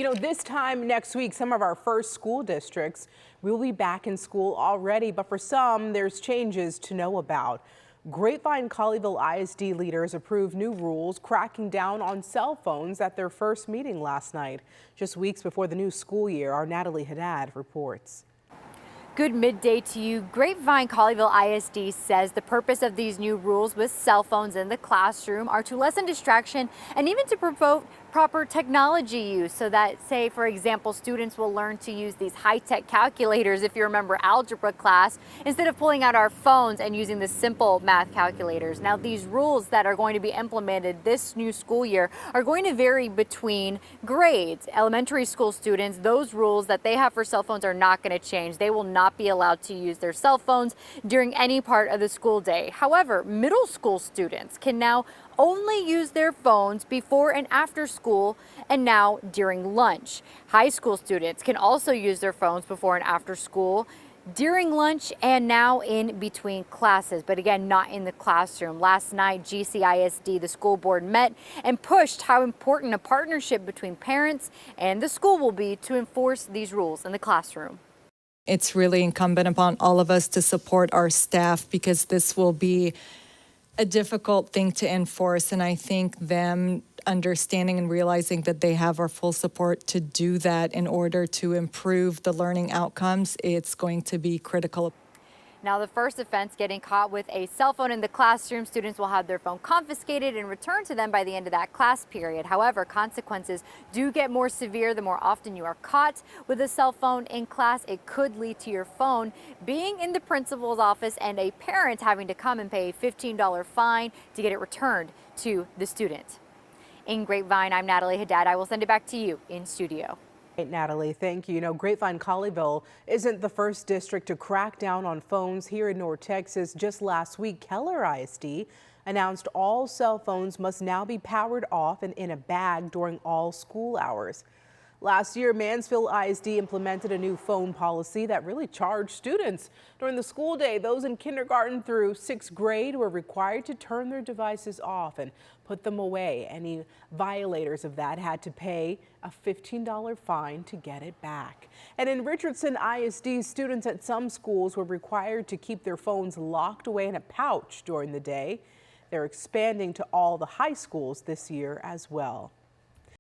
This time next week, some of our first school districts will be back in school already, but for some, there's changes to know about. Grapevine-Colleyville ISD leaders approved new rules cracking down on cell phones at their first meeting last night. Just weeks before the new school year, our Natalie Haddad reports. Good midday to you. Grapevine-Colleyville ISD says the purpose of these new rules with cell phones in the classroom are to lessen distraction and even to promote proper technology use, so that, say, for example, students will learn to use these high-tech calculators, if you remember algebra class, instead of pulling out our phones and using the simple math calculators. Now, these rules that are going to be implemented this new school year are going to vary between grades. Elementary school students, those rules that they have for cell phones are not going to change. They will not be allowed to use their cell phones during any part of the school day. However, middle school students can now only use their phones before and after school, and now during lunch. High school students can also use their phones before and after school, during lunch, and now in between classes, but again, not in the classroom. Last night, GCISD, the school board, met and pushed how important a partnership between parents and the school will be to enforce these rules in the classroom. It's really incumbent upon all of us to support our staff, because this will be a difficult thing to enforce, and I think them understanding and realizing that they have our full support to do that in order to improve the learning outcomes, it's going to be critical. Now, the first offense, getting caught with a cell phone in the classroom, students will have their phone confiscated and returned to them by the end of that class period. However, consequences do get more severe the more often you are caught with a cell phone in class. It could lead to your phone being in the principal's office and a parent having to come and pay a $15 fine to get it returned to the student. In Grapevine, I'm Natalie Haddad. I will send it back to you in studio. Natalie, thank you. Grapevine-Colleyville isn't the first district to crack down on phones here in North Texas. Just last week, Keller ISD announced all cell phones must now be powered off and in a bag during all school hours. Last year, Mansfield ISD implemented a new phone policy that really charged students. During the school day, those in kindergarten through 6th grade were required to turn their devices off and put them away. Any violators of that had to pay a $15 fine to get it back. And in Richardson ISD, students at some schools were required to keep their phones locked away in a pouch during the day. They're expanding to all the high schools this year as well.